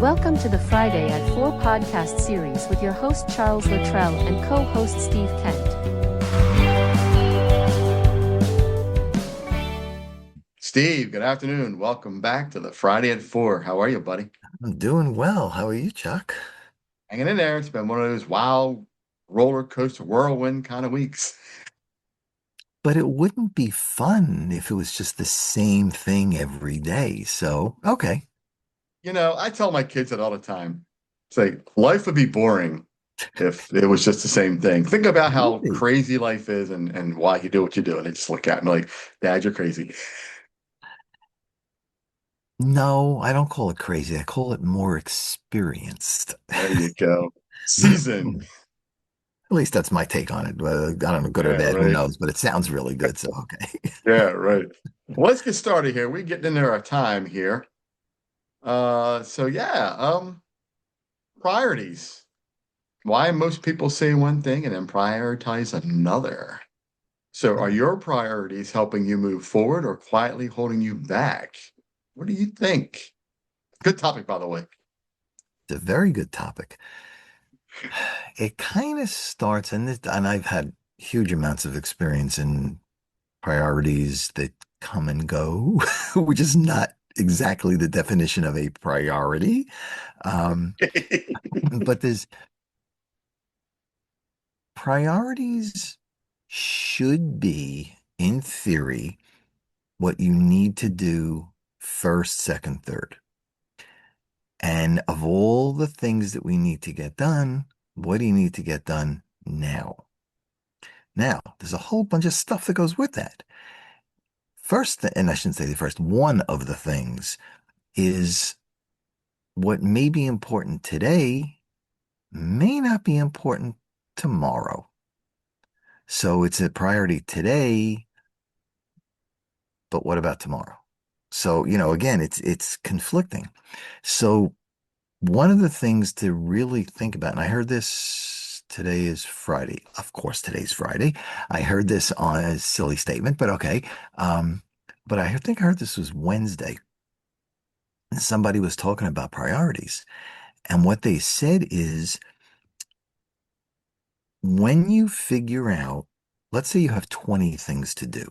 Welcome to the Friday at 4 podcast series with your host Charles Luttrell and co-host Steve Kent. Steve, good afternoon. Welcome back to the Friday at 4. How are you, buddy? I'm doing well. How are you, Chuck? Hanging in there. It's been one of those wild roller coaster whirlwind kind of weeks. But it wouldn't be fun if it was just the same thing every day. So, okay. I tell my kids that all the time. It's like life would be boring if it was just the same thing. Think about how Really? crazy life is and why you do what you do. And they just look at me like, Dad, you're crazy. No, I don't call it crazy. I call it more experienced. There you go. Season. At least that's my take on it. I don't know, good or Yeah, bad, who right. knows? But it sounds really good. So, okay. Yeah, right. Well, let's get started here. We're getting into our time here. Priorities. Why most people say one thing and then prioritize another. So, are your priorities helping you move forward or quietly holding you back? What do you think? Good topic, by the way. It's a very good topic. It kind of starts, and I've had huge amounts of experience in priorities that come and go, which is not exactly the definition of a priority. Um, but there's priorities should be, in theory, what you need to do first, second, third. And of all the things that we need to get done, what do you need to get done now? Now, there's a whole bunch of stuff that goes with that. First, and I shouldn't say the first, one of the things is what may be important today may not be important tomorrow. So it's a priority today, but what about tomorrow? So, again, it's conflicting. So one of the things to really think about, and I heard this today is Friday. Of course, today's Friday. I heard this on a silly statement, but okay. But think I heard this was Wednesday. And somebody was talking about priorities. And what they said is when you figure out, let's say you have 20 things to do,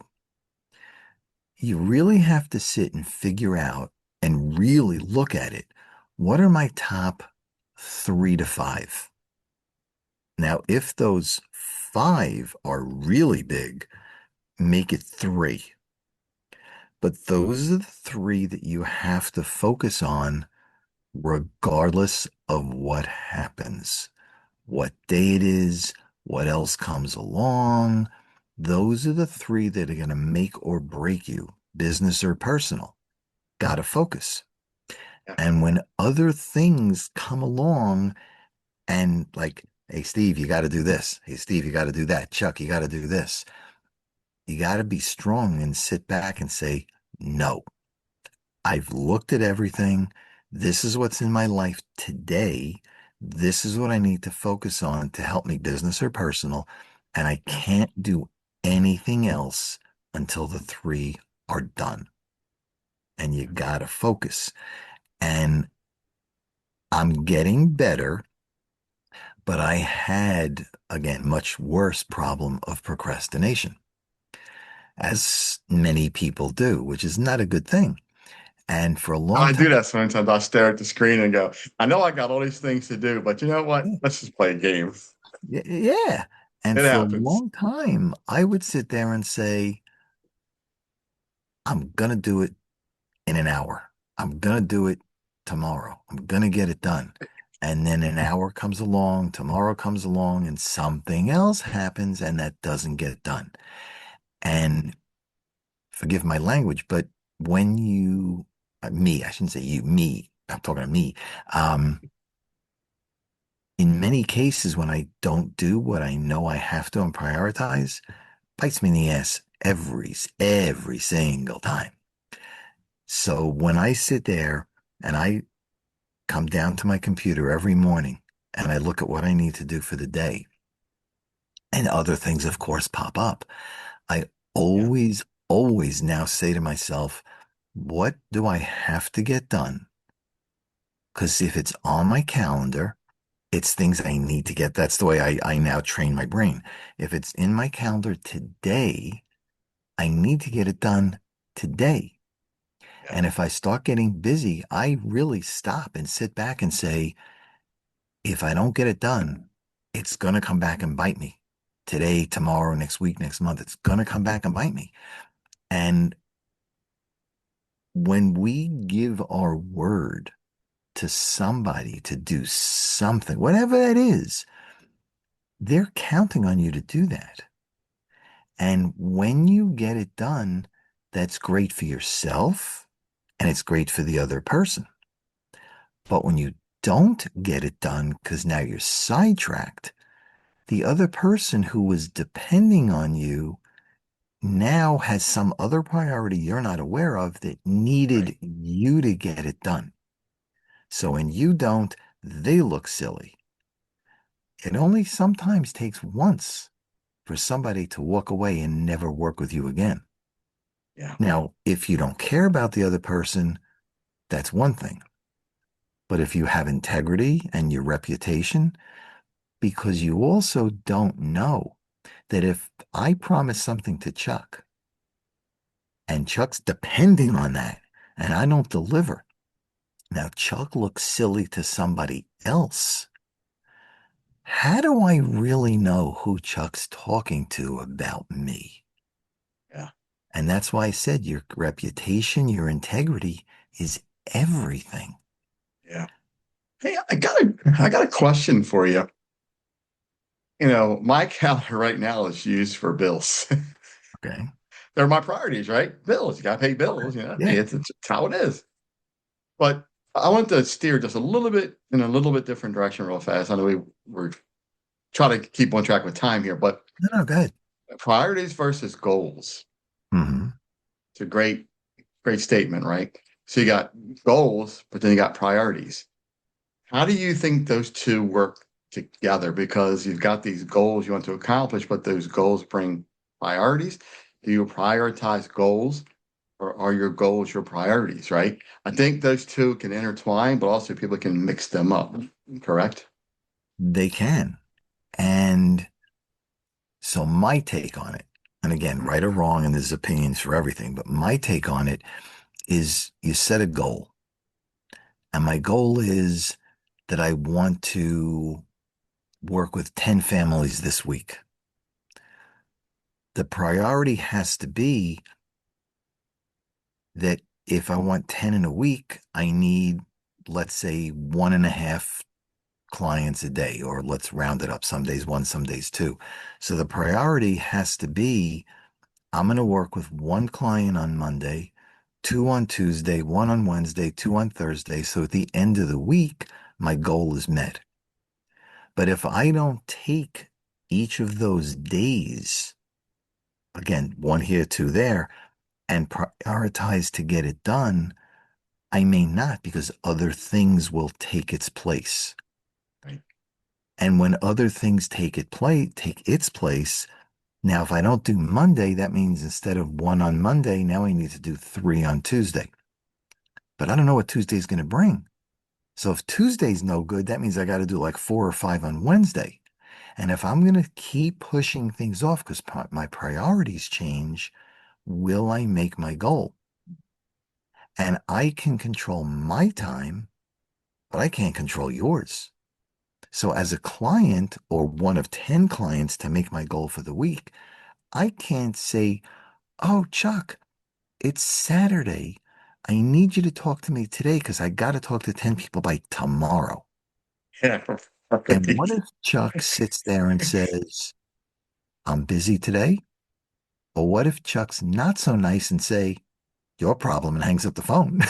you really have to sit and figure out and really look at it. What are my top 3 to 5? Now, if those 5 are really big, make it 3. But those are the 3 that you have to focus on regardless of what happens, what day it is, what else comes along. Those are the 3 that are going to make or break you, business or personal. Got to focus. Yeah. And when other things come along and like, hey, Steve, you got to do this. Hey, Steve, you got to do that. Chuck, you got to do this. You got to be strong and sit back and say, no, I've looked at everything. This is what's in my life today. This is what I need to focus on to help me, business or personal. And I can't do anything else until the 3 are done. And you got to focus. And I'm getting better, but I had, again, much worse problem of procrastination, as many people do, which is not a good thing. And for a long I time, do that sometimes. I stare at the screen and go, I know I got all these things to do, but you know what? Let's just play a game. yeah. And It for a happens. long time, I would sit there and say, I'm going to do it in an hour. I'm going to do it tomorrow. I'm going to get it done. And then an hour comes along, tomorrow comes along, and something else happens, and that doesn't get done. And forgive my language, but when I shouldn't say you, me, I'm talking to me. Um, in many cases, when I don't do what I know I have to and prioritize, bites me in the ass every single time. So when I sit there and I come down to my computer every morning and I look at what I need to do for the day, and other things, of course, pop up, I Yeah. always now say to myself, what do I have to get done? Because if it's on my calendar, it's things I need to get. That's the way I now train my brain. If it's in my calendar today, I need to get it done today. Yeah. And if I start getting busy, I really stop and sit back and say, if I don't get it done, it's going to come back and bite me today, tomorrow, next week, next month. It's going to come back and bite me. And when we give our word to somebody to do something, whatever that is, they're counting on you to do that. And when you get it done, that's great for yourself and it's great for the other person. But when you don't get it done because now you're sidetracked, the other person who was depending on you now has some other priority you're not aware of that Right. needed you to get it done. So when you don't, they look silly. It only sometimes takes once for somebody to walk away and never work with you again. Yeah. Now, if you don't care about the other person, that's one thing. But if you have integrity and your reputation, because you also don't know that if I promise something to Chuck and Chuck's depending on that and I don't deliver, now Chuck looks silly to somebody else. How do I really know who Chuck's talking to about me? Yeah. And that's why I said your reputation, your integrity is everything. Yeah. Hey, I got a question for you. My calendar right now is used for bills. Okay. They're my priorities, right? Bills. You gotta pay Okay. bills, Hey, Yeah. it's how it is. But I want to steer just a little bit in a little bit different direction real fast. I know we're trying to keep on track with time here, but No, no, go ahead. priorities versus goals. Hmm. It's a great statement, right? So you got goals, but then you got priorities. How do you think those two work together? Because you've got these goals you want to accomplish, but those goals bring priorities. Do you prioritize goals or are your goals your priorities, right? I think those two can intertwine, but also people can mix them up, correct? They can. And so my take on it, and again, right or wrong, and there's opinions for everything, but my take on it is you set a goal. And my goal is that I want to work with 10 families this week. The priority has to be that if I want 10 in a week, I need, let's say, one and a half clients a day, or let's round it up. Some days one, some days two. So the priority has to be I'm going to work with one client on Monday, two on Tuesday, one on Wednesday, two on Thursday. So at the end of the week, my goal is met. But if I don't take each of those days, again, one here, two there, and prioritize to get it done, I may not because other things will take its place. Right. And when other things take its place, now if I don't do Monday, that means instead of one on Monday, now I need to do three on Tuesday. But I don't know what Tuesday's going to bring. So if Tuesday's no good, that means I got to do like four or five on Wednesday. And if I'm going to keep pushing things off because my priorities change, will I make my goal? And I can control my time, but I can't control yours. So as a client or one of 10 clients to make my goal for the week, I can't say, oh, Chuck, it's Saturday. I need you to talk to me today because I got to talk to 10 people by tomorrow. Yeah. And what if Chuck sits there and says, I'm busy today? Or what if Chuck's not so nice and say, your problem and hangs up the phone?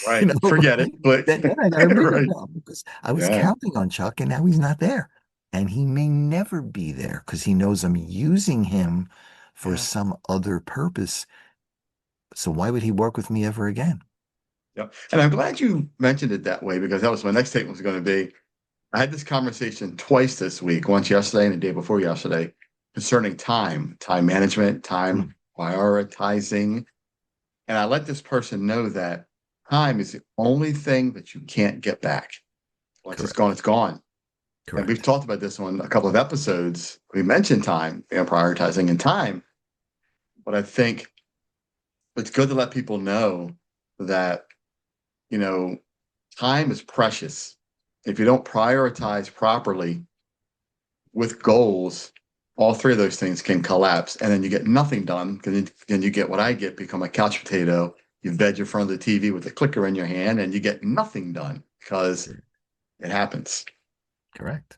Right. Forget it. Right? But Then I got a bigger right. problem because I was Yeah. counting on Chuck and now he's not there. And he may never be there because he knows I'm using him for Yeah. some other purpose. So why would he work with me ever again? Yep. And I'm glad you mentioned it that way because that was my next statement was going to be. I had this conversation twice this week, once yesterday and the day before yesterday, concerning time management, time Mm. prioritizing. And I let this person know that time is the only thing that you can't get back. Once it's gone, Correct. it's gone. And we've Correct. talked about this on a couple of episodes. We mentioned time, prioritizing and time. But I think it's good to let people know that, you know, time is precious. If you don't prioritize properly with goals, all three of those things can collapse. And then you get nothing done. Then you get what I get, become a couch potato. You veg in front of the TV with a clicker in your hand and you get nothing done because it happens. Correct.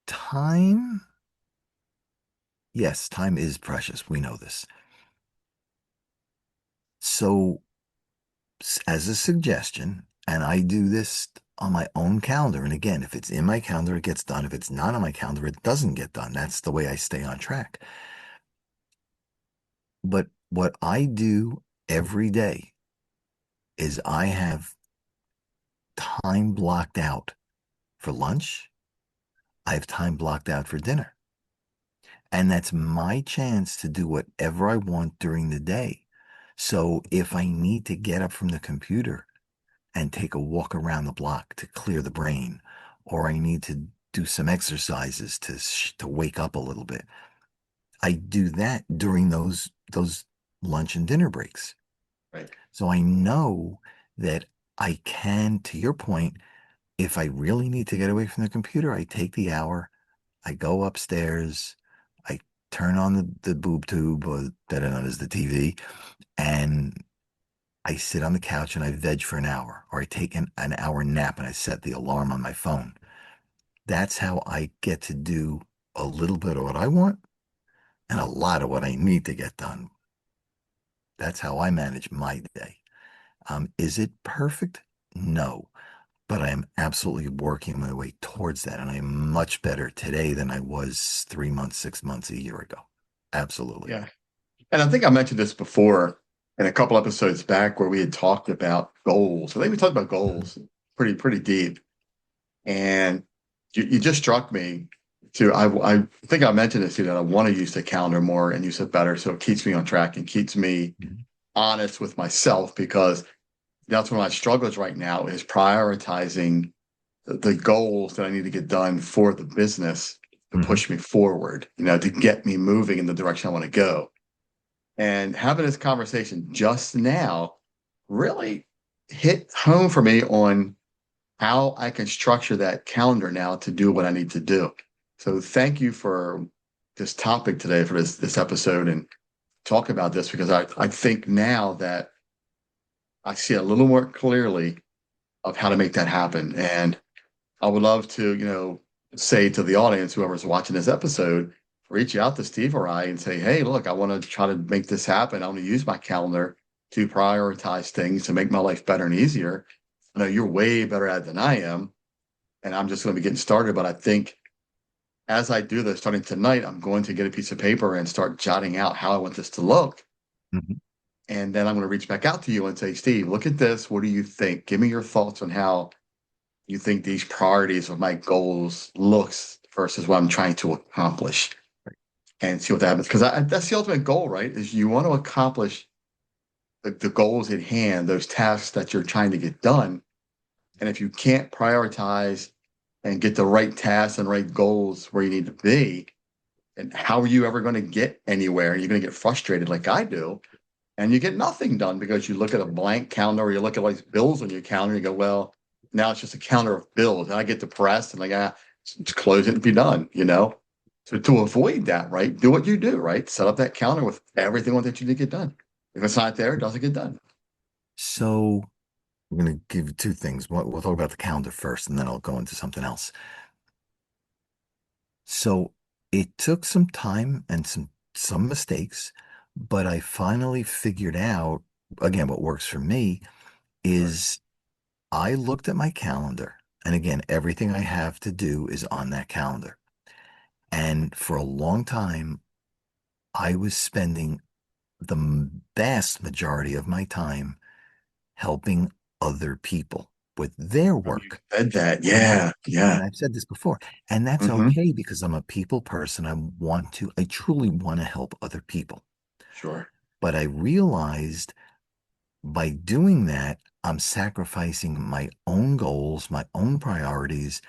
Time, yes, time is precious. We know this. So, as a suggestion, and I do this on my own calendar. And again, if it's in my calendar, it gets done. If it's not on my calendar, it doesn't get done. That's the way I stay on track. But what I do every day is I have time blocked out for lunch. I have time blocked out for dinner. And that's my chance to do whatever I want during the day. So if I need to get up from the computer and take a walk around the block to clear the brain, or I need to do some exercises to wake up a little bit, I do that during those lunch and dinner breaks. Right. So I know that I can, to your point, if I really need to get away from the computer, I take the hour, I go upstairs, I turn on the boob tube, or better known as the TV, and I sit on the couch and I veg for an hour, or I take an hour nap and I set the alarm on my phone. That's how I get to do a little bit of what I want and a lot of what I need to get done. That's how I manage my day. Is it perfect? No, but I am absolutely working my way towards that. And I'm much better today than I was 3 months, 6 months, a year ago. Absolutely. Yeah. And I think I mentioned this before in a couple episodes back where we had talked about goals. I think we talked about Mhm. goals pretty deep. And you just struck me to I think I mentioned this to you that I want to use the calendar more and use it better so it keeps me on track and keeps me Mhm. honest with myself because that's one of my struggles right now is prioritizing the goals that I need to get done for the business to Mhm. push me forward, to get me moving in the direction I want to go. And having this conversation just now really hit home for me on how I can structure that calendar now to do what I need to do. So thank you for this topic today for this episode and talk about this because I think now that I see a little more clearly of how to make that happen. And I would love to, say to the audience, whoever's watching this episode, reach out to Steve or I and say, hey, look, I want to try to make this happen. I want to use my calendar to prioritize things to make my life better and easier. I know you're way better at it than I am, and I'm just going to be getting started. But I think as I do this, starting tonight, I'm going to get a piece of paper and start jotting out how I want this to look. Mhm. And then I'm going to reach back out to you and say, Steve, look at this. What do you think? Give me your thoughts on how you think these priorities of my goals looks versus what I'm trying to accomplish and see what that happens. Because that's the ultimate goal, right? Is you want to accomplish the goals at hand, those tasks that you're trying to get done. And if you can't prioritize and get the right tasks and right goals where you need to be, and how are you ever going to get anywhere? And you're going to get frustrated like I do. And you get nothing done because you look at a blank calendar or you look at all these bills on your calendar and you go, well, now it's just a calendar of bills. And I get depressed and like, just close it and be done. So to avoid that, right, do what you do, right? Set up that calendar with everything on that you need to get done. If it's not there, it doesn't get done. So we're going to give you two things. We'll talk about the calendar first, and then I'll go into something else. So it took some time and some mistakes, but I finally figured out, again, what works for me Sure. is I looked at my calendar, and again, everything I have to do is on that calendar. And for a long time, I was spending the vast majority of my time helping other people with their Oh, you work. said that. And Yeah. Yeah. I've said this before, and that's Hmm. okay because I'm a people person. I truly want to help other people. Sure. But I realized By doing that, I'm sacrificing my own goals, my own priorities,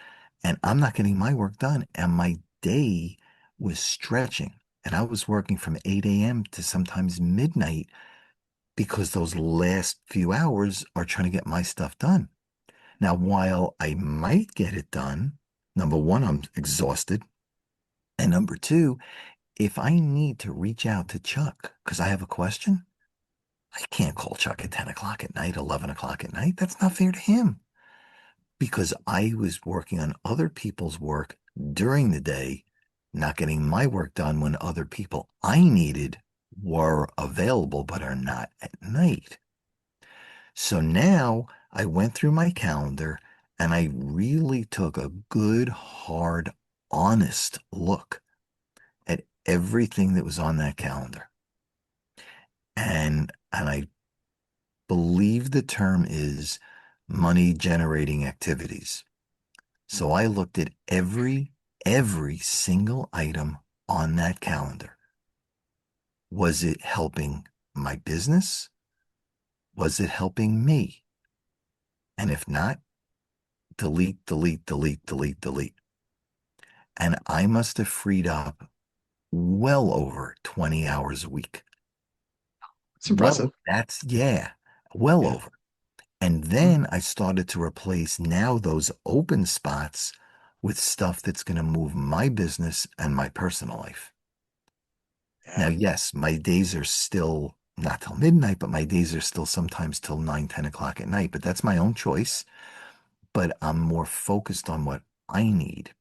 and I'm not getting my work done. And my day was stretching. And I was working from 8 a.m. to sometimes midnight because those last few hours are trying to get my stuff done. Now, while I might get it done, number one, I'm exhausted. And number two, if I need to reach out to Chuck because I have a question, I can't call Chuck at 10 o'clock at night, 11 o'clock at night. That's not fair to him because I was working on other people's work during the day, not getting my work done when other people I needed were available but are not at night. So now I went through my calendar and I really took a good, hard, honest look at everything that was on that calendar. And I believe the term is money generating activities. So I looked at every single item on that calendar. Was it helping my business? Was it helping me? And if not, delete, delete, delete, delete, delete. And I must have freed up well over 20 hours a week. It's impressive. Yeah, well Yeah. over. And Mm. then I started to replace now those open spots with stuff that's going to move my business and my personal life. Now, Yeah. yes, my days are still not till midnight, but my days are still sometimes till 9, 10 o'clock at night. But that's my own choice. But I'm more focused on what I need.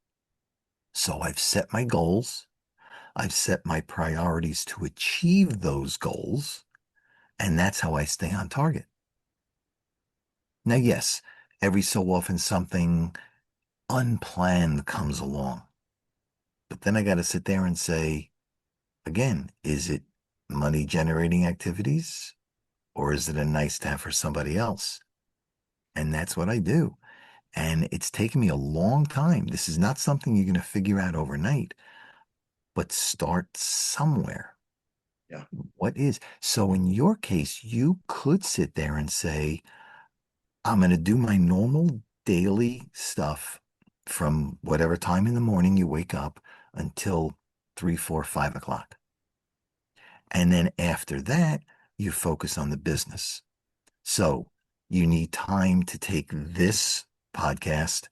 So I've set my goals. I've set my priorities to achieve those goals. And that's how I stay on target. Now, yes, every so often something unplanned comes along. But then I got to sit there and say, again, is it money generating activities or is it a nice to have for somebody else? And that's what I do. And it's taken me a long time. This is not something you're going to figure out overnight, but start somewhere. Yeah. What is? So in your case, you could sit there and say, I'm going to do my normal daily stuff from whatever time in the morning you wake up until 3, 4, 5 o'clock. And then after that, you focus on the business. So you need time to take this podcast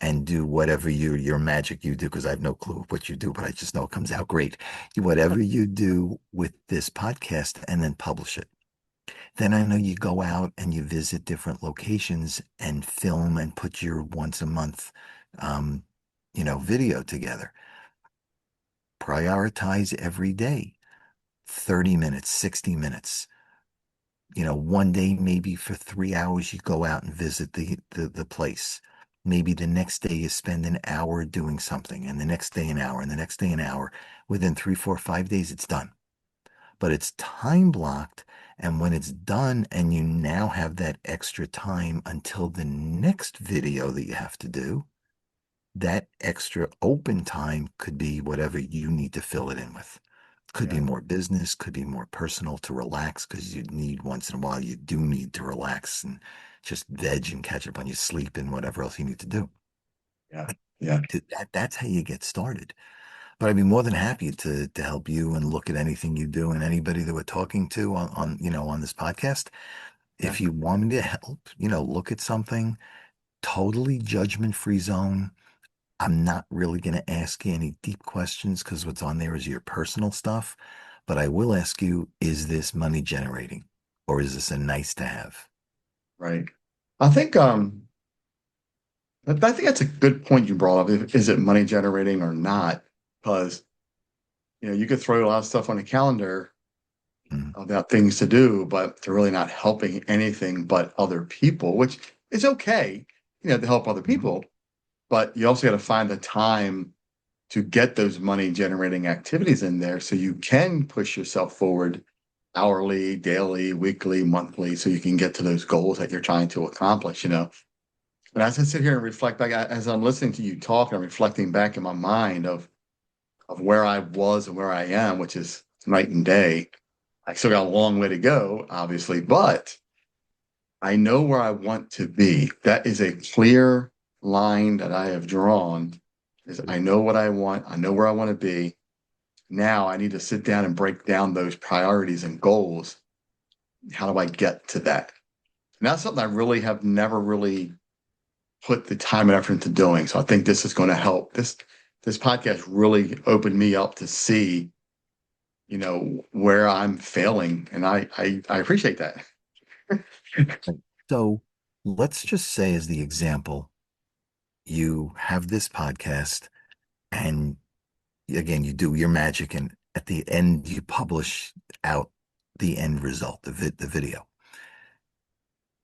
and do whatever your magic you do, because I have no clue what you do, but I just know it comes out great. Whatever you do with this podcast and then publish it. Then I know you go out and you visit different locations and film and put your once a month, um, video together. Prioritize every day, 30 minutes, 60 minutes. One day, maybe for 3 hours, you go out and visit the place. Maybe the next day you spend an hour doing something, and the next day an hour, and the next day an hour. Within 3, 4, 5 days, it's done. But it's time blocked. And when it's done, and you now have that extra time until the next video that you have to do, that extra open time could be whatever you need to fill it in with. Could be Yeah. more business, could be more personal to relax because you need once in a while, you do need to relax and just veg and catch up on your sleep and whatever else you need to do. Yeah. But Yeah. that's how you get started. But I'd be more than happy to help you and look at anything you do and anybody that we're talking to on this podcast. Yeah. If you want me to help, look at something totally judgment free zone. I'm not really going to ask you any deep questions because what's on there is your personal stuff. But I will ask you, is this money generating or is this a nice to have? Right. I think I think that's a good point you brought up. Is it money generating or not? Because you could throw a lot of stuff on the calendar Mm, about things to do, but they're really not helping anything but other people, which is okay, to help other mhm. people. But you also got to find the time to get those money generating activities in there so you can push yourself forward hourly, daily, weekly, monthly, so you can get to those goals that you're trying to accomplish. And as I sit here and reflect back, as I'm listening to you talk, I'm reflecting back in my mind of where I was and where I am, which is night and day. I still got a long way to go, obviously, but I know where I want to be. That is a clear line that I have drawn. Is I know what I want. I know where I want to be. Now I need to sit down and break down those priorities and goals. How do I get to that? And that's something I really have never really put the time and effort into doing. So I think this is going to help. This podcast really opened me up to see, where I'm failing. And I appreciate that. Right. So let's just say, as the example, you have this podcast and again, you do your magic, and at the end, you publish out the end result, the video.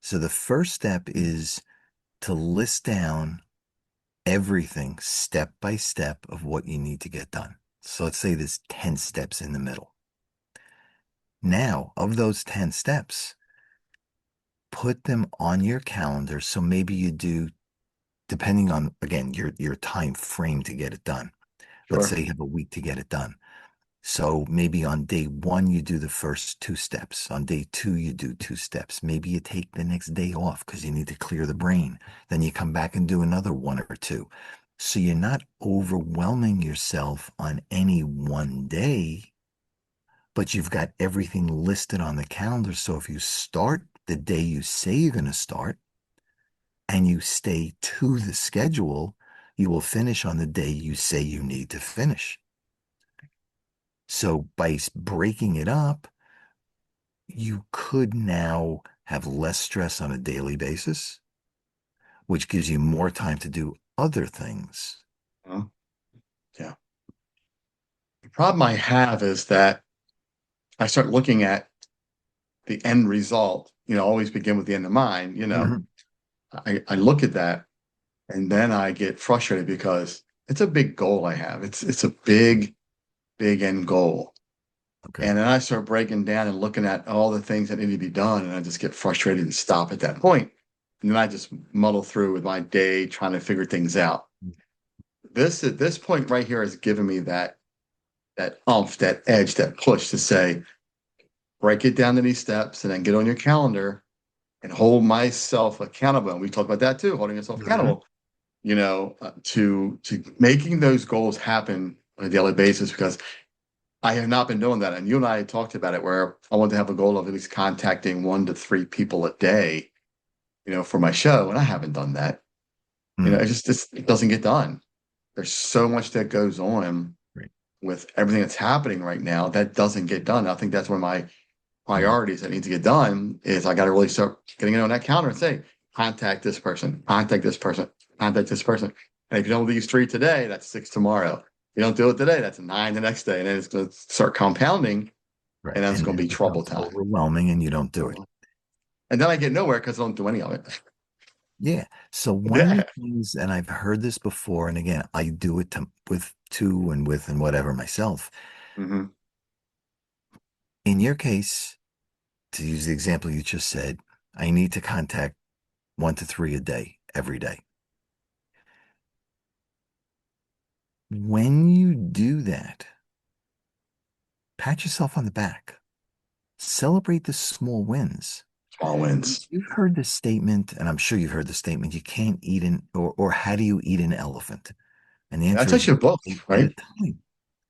So the first step is to list down everything step by step of what you need to get done. So let's say there's 10 steps in the middle. Now, of those 10 steps, put them on your calendar. So maybe you do, depending on, again, your time frame to get it done. Let's Sure. say you have a week to get it done. So maybe on day one, you do the first two steps. On day two, you do two steps. Maybe you take the next day off because you need to clear the brain. Then you come back and do another one or two. So you're not overwhelming yourself on any one day, but you've got everything listed on the calendar. So if you start the day you say you're going to start and you stay to the schedule, you will finish on the day you say you need to finish. So by breaking it up, you could now have less stress on a daily basis, which gives you more time to do other things. Well, yeah. The problem I have is that I start looking at the end result, always begin with the end in mind. Mhm. I look at that and then I get frustrated because it's a big goal I have. It's a big, big end goal. Okay. And then I start breaking down and looking at all the things that need to be done, and I just get frustrated and stop at that point. And then I just muddle through with my day trying to figure things out. This at this point right here has given me that umph, that edge, that push to say, break it down to these steps and then get on your calendar and hold myself accountable. And we talked about that too, holding yourself Mhm. accountable, to making those goals happen on a daily basis because I have not been doing that. And you and I talked about it where I want to have a goal of at least contacting 1 to 3 people a day, for my show. And I haven't done that. Mm. It doesn't get done. There's so much that goes on Right. with everything that's happening right now that doesn't get done. I think that's one of my Mm. priorities that need to get done is I got to really start getting it on that calendar and say, contact this person, contact this person, contact this person. And if you don't do these 3 today, that's 6 tomorrow. If you don't do it today, that's 9 the next day. And then it's going to start compounding Right. and then it's And going then to it be trouble becomes time. overwhelming and you don't do it. And then I get nowhere because I don't do any of it. Yeah. So one of the Yeah. things, and I've heard this before, and again, I do it with two and with and whatever myself. Hmm. In your case, to use the example you just said, I need to contact 1 to 3 a day, every day. When you do that, pat yourself on the back. Celebrate the small wins. Small wins. You've heard this statement, and I'm sure you've heard the statement, you can't eat or how do you eat an elephant? And the That's answer is actually a book, bite at a right? time.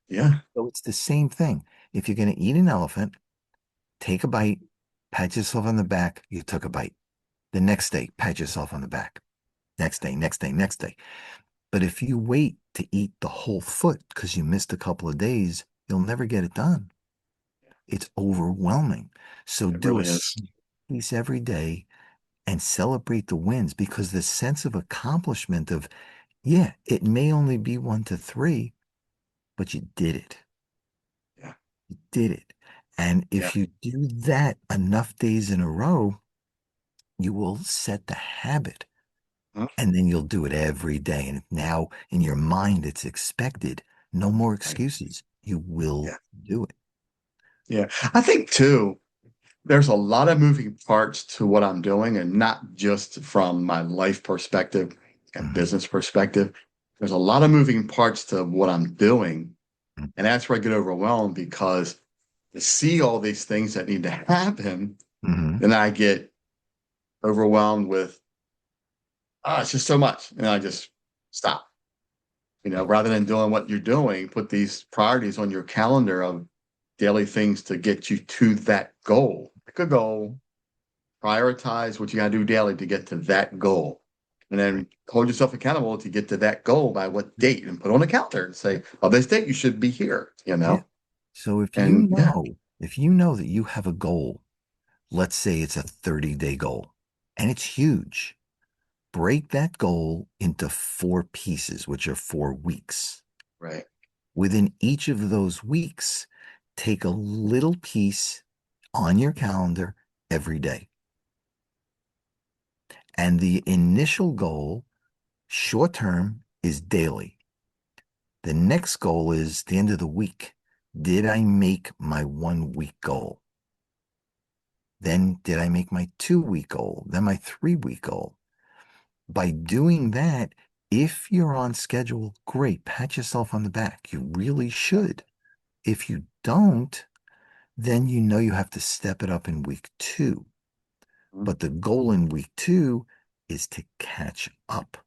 Yeah. So it's the same thing. If you're going to eat an elephant, take a bite, pat yourself on the back, you took a bite. The next day, pat yourself on the back. Next day, next day, next day. But if you wait to eat the whole foot because you missed a couple of days, you'll never get it done. It's overwhelming. So It do a really is. piece every day and celebrate the wins because the sense of accomplishment of, yeah, it may only be 1 to 3, but you did it. Yeah. You did it. And Yeah. if you do that enough days in a row, you will set the habit Huh? and then you'll do it every day. And now in your mind, it's expected. No more Right. excuses. You will Yeah. do it. Yeah. I think too, there's a lot of moving parts to what I'm doing, and not just from my life perspective and Mhm. business perspective. There's a lot of moving parts to what I'm doing. And that's where I get overwhelmed because to see all these things that need to happen, Mhm. then I get overwhelmed with, it's just so much. And I just stop. Rather than doing what you're doing, put these priorities on your calendar of daily things to get you to that goal. Pick a goal, prioritize what you got to do daily to get to that goal. And then Right. hold yourself accountable to get to that goal by what date and put on a calendar and say, oh, this date you should be here, Yeah. So And yeah, if you know that you have a goal, let's say it's a 30-day goal and it's huge, break that goal into 4 pieces, which are 4 weeks. right. Within each of those weeks, take a little piece on your calendar every day. And the initial goal, short term, is daily. The next goal is the end of the week. Did I make my 1 week goal? Then did I make my 2 week goal? Then my 3 week goal? By doing that, if you're on schedule, great, pat yourself on the back. You really should. If you don't, then you know you have to step it up in week 2. Mhm. But the goal in week 2 is to catch up.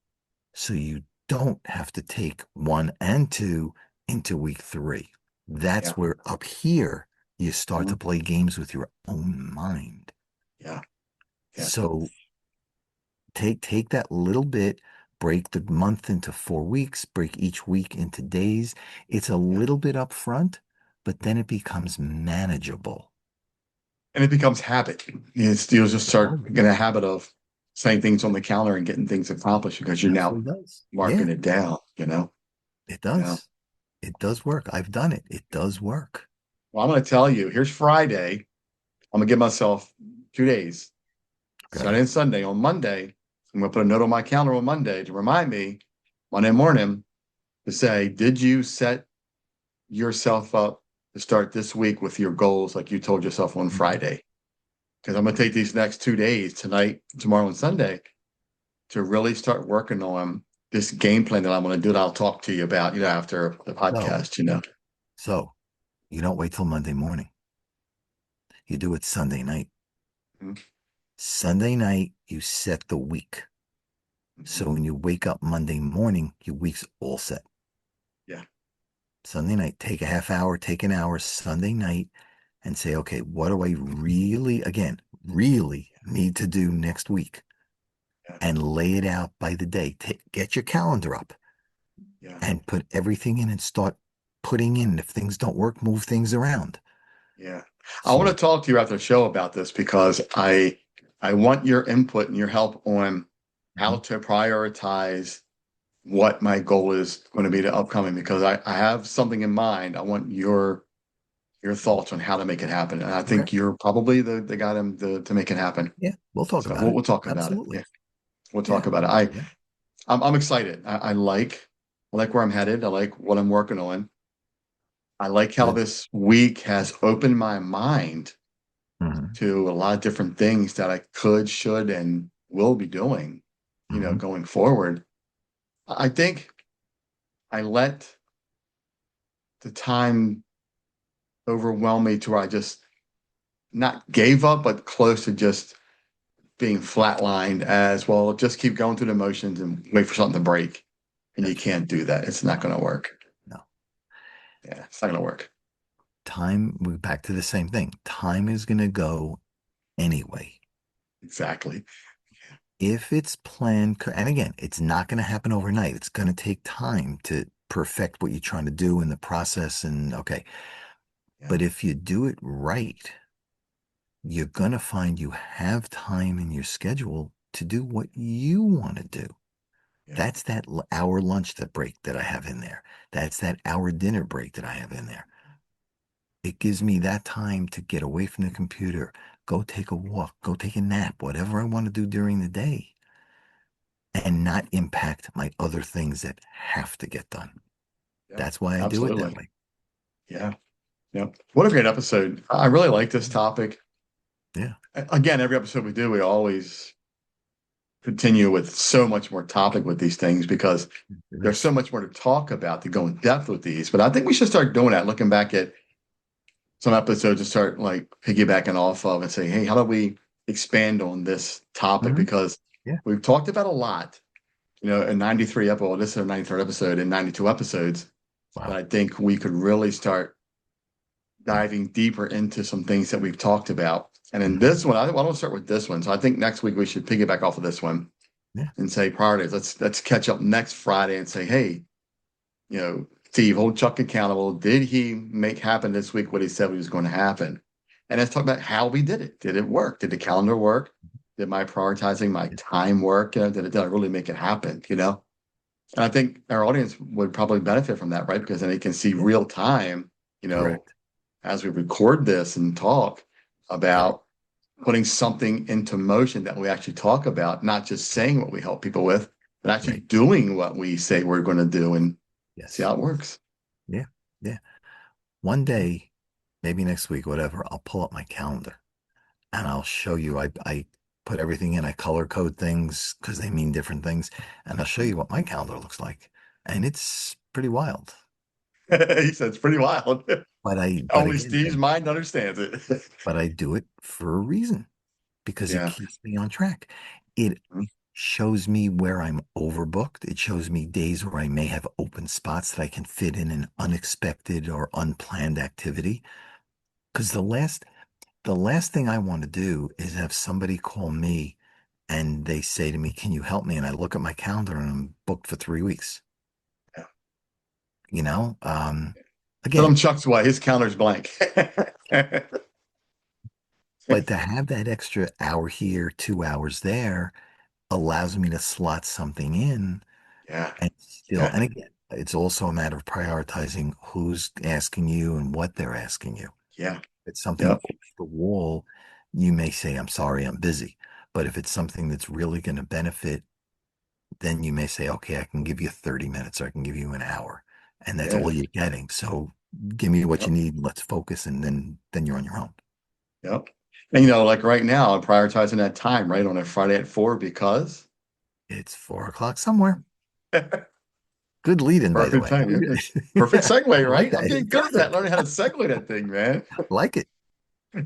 So you don't have to take 1 and 2 into week 3. Yeah. That's where up here you start to Mhm. play games with your own mind. Yeah. Yeah. So take that little bit, break the month into 4 weeks, break each week into days. It's a Yeah. little bit upfront, but then it becomes manageable. And it becomes habit. You'll just It start does. getting a habit of saying things on the calendar and getting things accomplished because you're now Absolutely does. marking Yeah, it down. it Yeah. does. It does work. I've done it. It does work. Well, I'm going to tell you, here's Friday. I'm going to give myself 2 days, Okay. Saturday and Sunday. On Monday, I'm going to put a note on my calendar on Monday to remind me Monday morning to say, did you set yourself up to start this week with your goals like you told yourself on Mhm. Friday? Because I'm going to take these next 2 days, tonight, tomorrow, and Sunday, to really start working on this game plan that I'm going to do that I'll talk to you about, after the So, podcast. so you don't wait till Monday morning. You do it Sunday night. Mhm. Sunday night, you set the week. So when you wake up Monday morning, your week's all set. Yeah. Sunday night, take a half hour, take an hour Sunday night and say, okay, what do I really need to do next week? Yeah. And lay it out by the day. Get your calendar up Yeah. and put everything in and start putting in. If things don't work, move things around. Yeah. I want to So, talk to you after the show about this because I want your input and your help on how mhm. to prioritize what my goal is going to be to upcoming because I have something in mind. I want your thoughts on how to make it happen. And I Okay. think you're probably the guy to make it happen. Yeah, we'll talk So about it. we'll talk about it. Absolutely. Yeah. We'll talk Yeah. about it. Yeah. I'm excited. I like where I'm headed. I like what I'm working on. I like how Good. this week has opened my mind Hmm. to a lot of different things that I could, should, and will be doing, Hmm. going forward. I think I let the time overwhelm me to where I just not gave up, but close to just being flatlined as well. Just keep going through the motions and wait for something to break. And you That's right. can't do that. It's not No, going to work. no. Yeah, it's not going to work. We're back to the same thing. Time is going to go anyway. Exactly. If it's planned, and again, it's not going to happen overnight. It's going to take time to perfect what you're trying to do in the process. And okay, Yeah, but if you do it right, you're going to find you have time in your schedule to do what you want to do. yeah, That's that hour lunch that break that I have in there. That's that hour dinner break that I have in there. It gives me that time to get away from the computer, go take a walk, go take a nap, whatever I want to do during the day, and not impact my other things that have to get done. yeah. That's why I do it that Absolutely. way. Yeah. Yeah. What a great episode. I really like this topic. Yeah, Again, every episode we do, we always continue with so much more topic with these things because it there's so is. much more to talk about to go in depth with these. But I think we should start doing that, looking back at some episodes and start like piggybacking off of and say, hey, how do we expand on this topic Mhm. because Yeah. we've talked about a lot, in 93 episodes, well, this is our 93rd episode in 92 episodes, but Wow. I think we could really start Yeah. diving deeper into some things that we've talked about. And in Mhm. this one, I want to start with this one. So I think next week we should piggyback off of this one Yeah. and say priorities. Let's catch up next Friday and say, hey, Steve, hold Chuck accountable. Did he make happen this week what he said was going to happen? And let's talk about how we did it. Did it work? Did the calendar work? Did my prioritizing my Yeah. time work? Did I really make it happen? And I think our audience would probably benefit from that, right? Because then they can see Yeah. real time, Correct. as we record this and talk Correct. about putting something into motion that we actually talk about, not just saying what we help people with, but actually Right. doing what we say we're going to do and see Yes. how it works. Yeah. Yeah. One day, maybe next week, whatever, I'll pull up my calendar and I'll show you. I put everything in. I color code things because they mean different things, and I'll show you what my calendar looks like. And it's pretty wild. He said it's pretty wild. But Only again, Steve's mind understands it. I do it for a reason because it Yeah. keeps me on track. It shows me where I'm overbooked. It shows me days where I may have open spots that I can fit in an unexpected or unplanned activity. Because the last thing I want to do is have somebody call me and they say to me, "Can you help me?" And I look at my calendar and I'm booked for 3 weeks. Yeah. You know, Tell him again, Chuck's way. His counter's blank. but to have that extra hour here, 2 hours there allows me to slot something in Yeah. and still, Yeah. and again, it's also a matter of prioritizing who's asking you and what they're asking you. Yeah. If it's something Yep. off the wall, you may say, "I'm sorry, I'm busy." But if it's something that's really going to benefit, then you may say, "Okay, I can give you 30 minutes or I can give you an hour." And that's Yeah. all you're getting. So give me what Yep. you need. Let's focus. And then you're on your own. Yep. And like right now, I'm prioritizing that time, right? On a Friday at 4 because It's 4 o'clock somewhere. Good lead in, by the perfect way. time. Very Perfect good. segue, I like right? that. I'm getting It's good at that, perfect. learning how to segue that thing, man. Like it.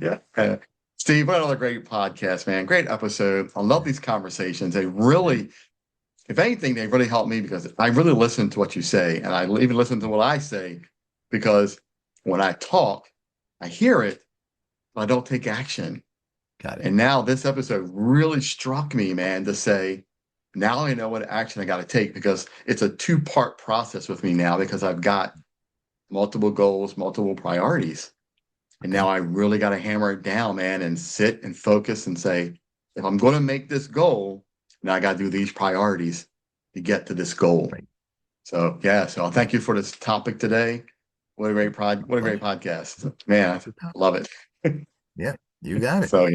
Yeah. Steve, what another great podcast, man. Great episode. I love these conversations. They really, if anything, they really help me because I really listen to what you say. And I even listen to what I say because when I talk, I hear it, but I don't take action. Got it. And now this episode really struck me, man, to say, now I know what action I got to take because it's a two-part process with me now because I've got multiple goals, multiple priorities. And now Okay. I really got to hammer it down, man, and sit and focus and say, if I'm going to make this goal, now I got to do these priorities to get to this goal. Right. So yeah, so Yeah. thank you for this topic today. What a great Pleasure. podcast, man. Good talk. Love it. Yeah. You got it. So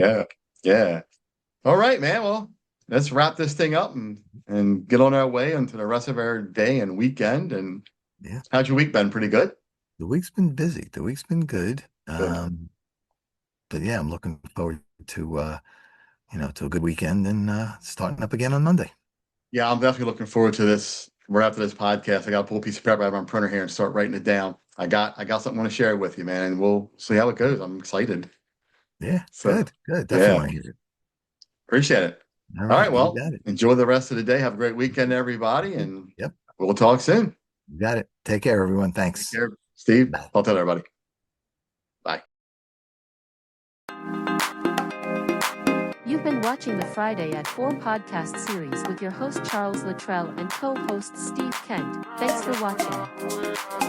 yeah. All right, man. Well, let's wrap this thing up and get on our way into the rest of our day and weekend. And Yeah. how's your week been? Pretty good. The week's been busy. The week's been good. Good. But yeah, I'm looking forward to to a good weekend and starting up again on Monday. Yeah, I'm definitely looking forward to this. Right after this podcast, I got to pull a piece of paper out of my printer here and start writing it down. I got something I want to share with you, man, and we'll see how it goes. I'm excited. Yeah, So good, good. Definitely yeah, want to hear it. appreciate it. All All right, right, you well, got it. enjoy the rest of the day. Have a great weekend, everybody, and Yep, we'll talk soon. you got it. Take care, everyone. Take Thanks. care, Steve. Bye. I'll tell everybody. Bye. You've been watching the Friday at 4 podcast series with your host Charles Luttrell and co-host Steve Kent. Thanks for watching.